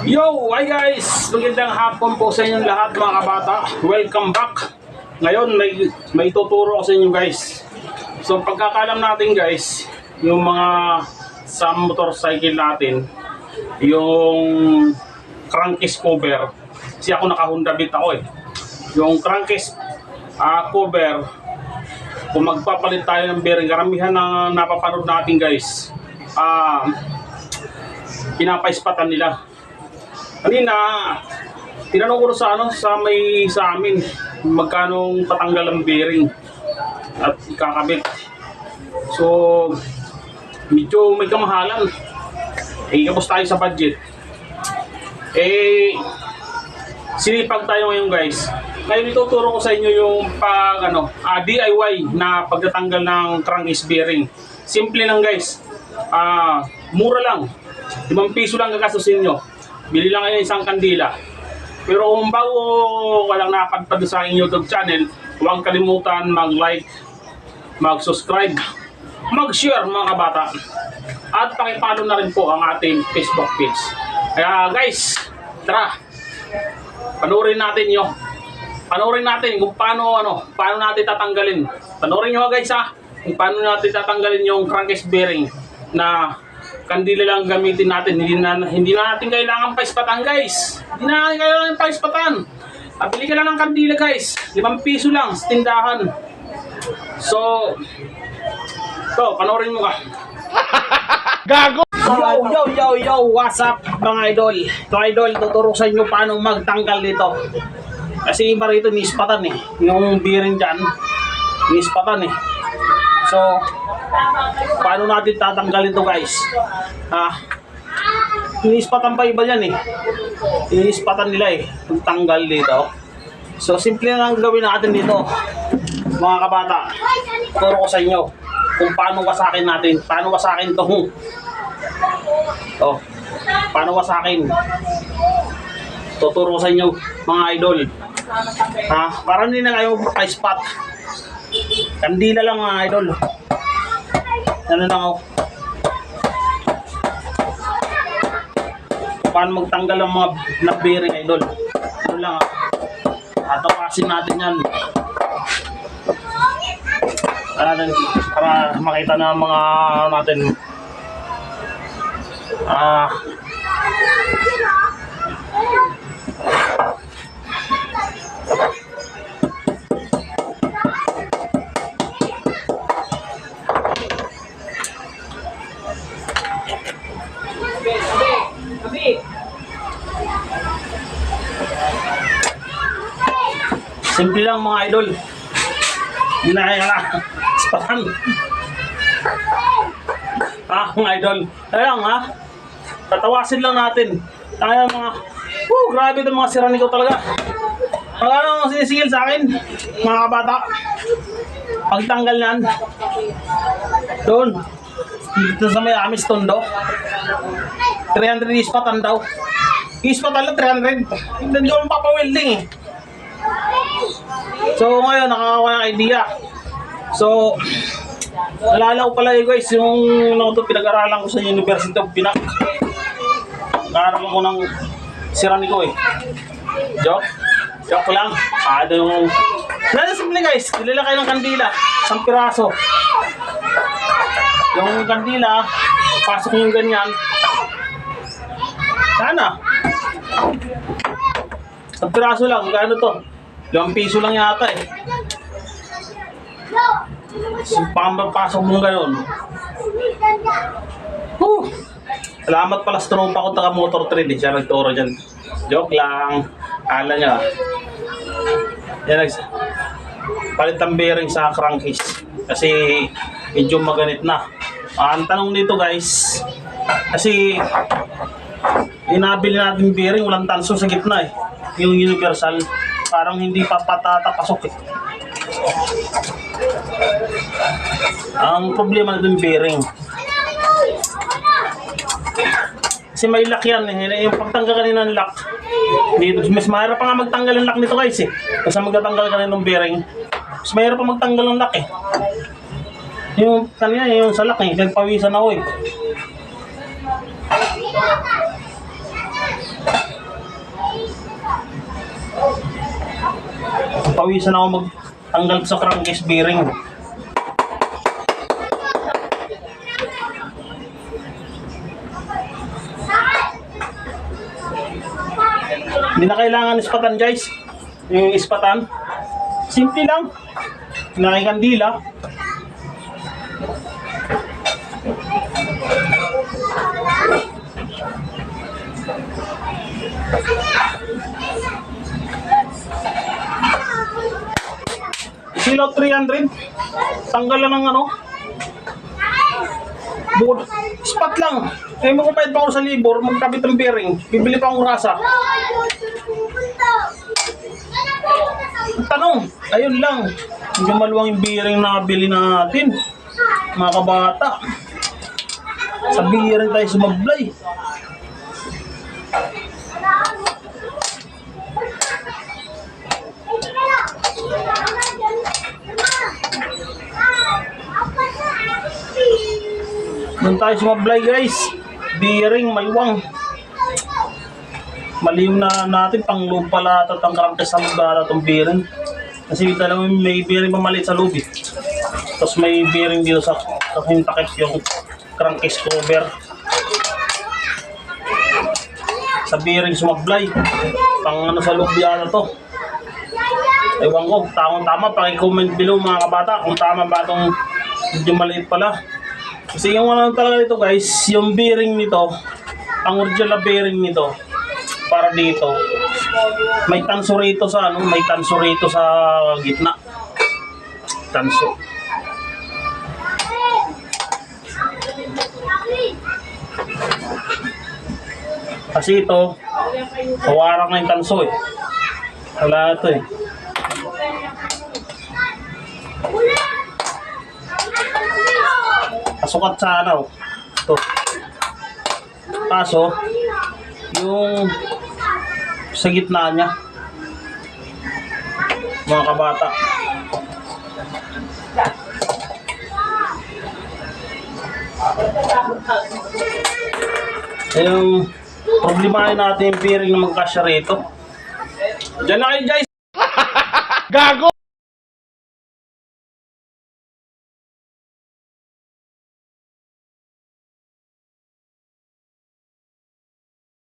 Yo! Hi guys! Magandang hapon po sa inyong lahat mga kabata. Welcome back! Ngayon may tuturo ko sa inyo guys. So pagkakalam natin guys, yung mga sa motorcycle natin, yung crankcase cover. Kasi ako naka Honda Beat ako eh. Yung crankcase cover, kung magpapalit tayo ng bearing, karamihan na napapanood natin guys, pinapaispatan nila. Kanina, tinanong ko sa amin magkano patanggal ang bearing at ikakabit. So, medyo may kamahalan. Kapos tayo sa budget. Sinipag tayo ngayon guys. Ngayon ituturo ko sa inyo yung DIY na pagtatanggal ng crankcase bearing. Simple lang guys. Mura lang. 5 piso lang gagastusin nyo. Bili lang kayo isang kandila. Pero kung bago ka lang napadpad sa aking YouTube channel, huwag kalimutan mag-like, mag-subscribe, mag-share mga kabata. At pakipalo na rin po ang ating Facebook page. Kaya guys, tara, panoorin natin yun. Panoorin natin kung paano natin tatanggalin. Panoorin nyo guys kung paano natin tatanggalin yung crankcase bearing na kandila lang gamitin natin. Hindi na natin kailangan paispatan guys. Hindi na natin kailangan paispatan. Bili ka lang ng kandila guys. 5 piso lang sa tindahan. So, panoorin mo ka. Gago! Yo! What's up mga idol? Ito idol, tuturo sa inyo paano magtanggal dito. Kasi iba rito niispatan eh. Yung bearing dyan, niispatan eh. So, paano natin tatanggalin ito guys? Iniispatan pa iba yan eh. Iniispatan nila eh. Tanggal dito. So, simple na lang gawin natin dito. Mga kabata, turo ko sa inyo kung paano wasakin natin. Paano wasakin ito? Paano wasakin? Tuturo ko sa inyo mga idol. Para hindi na kayo pa-spot. Kandila lang mga idol. Ano lang ako. Paano magtanggal ang mga nut bearing idol. Ano lang tatawasin natin yan. Para makita na mga natin. Simple lang mga idol. Hindi na kaya spatan. Mga idol. Ayan tatawasin lang natin. Kaya grabe itong mga sirani ko talaga. Ano sinisigil sa akin, mga kabata? Pagtanggal yan. Doon. Dito sa may Amis Tondo. 300 ispatan daw. Ispatan lang 300. Hindi ko mapapa-welding eh. So ngayon nakakawa ng idea. So nalala ko pala guys yung pinag-aralan ko sa University of Pinak. Nag-aaral ko ng sirani ko eh. Joke lang. Simple guys, kilala kayo ng kandila, 1 piraso. Yung kandila, pasok yung ganyan. Sana 1 piraso lang, gano to? 2 piso lang yata eh. Pasok mong gano'n. Salamat pala sa tropa ko taga motor trade eh. Siya nagturo dyan. Joke lang. Kala niya. Yan palit ang bearing sa crankcase. Kasi medyo maganit na. Ang tanong dito guys, kasi inabili natin bearing, walang tanso sa gitna eh. Yung universal, parang hindi pa patatapasok eh. Ang problema na yung bearing. Kasi may lock yan eh. Yung pagtanggal kanina ng lock, dito, mas mahirap pa nga magtanggal ng lock nito guys eh. Kasi magtatanggal kanina ng bearing, mas mahirap pa magtanggal ng lock eh. Yung kanina, yung sa lock eh, nagpawisan ako eh. pawisan ako magtanggal sa crankcase bearing. Hindi na kailangan ispatan guys. Yung ispatan, simple lang. Nakikandila. Silaw 300. Tanggal lang ng ano. Bukod, spot lang. Eh, magpapayad pa ako sa libor, magkabit ng bearing. Bibili pa akong rasa. Tanong, ayun lang. Medyo maluwang yung bearing na nabili natin. Mga kabata. Sa bearing tayo sumablay. Doon tayo sumablay guys. Bearing, maluwang. Maliw na natin, pang loob pala at ang crankcase sa lugar itong bearing. Kasi talagang may bearing pa maliit sa loob eh. Tapos may bearing dito sa takip yung crankcase cover. Sa bearing sumablay. Pang ano sa loob yata to. Ewan ko, tama, paki-comment below mga kabata kung tama ba itong medyo maliit pala. Kasi yung ano talaga nito guys, yung bearing nito, ang original bearing nito, para dito, may tanso rito sa ano, may tanso rito sa gitna. Tanso. Kasi ito, kawarang na yung tanso eh. Wala ito eh. Pasukat sa ano, ito. Kaso, yung sa gitna niya, mga kabata. Yung problemahin natin yung bearing na magkasya rito. Diyan na kayo guys! Gago!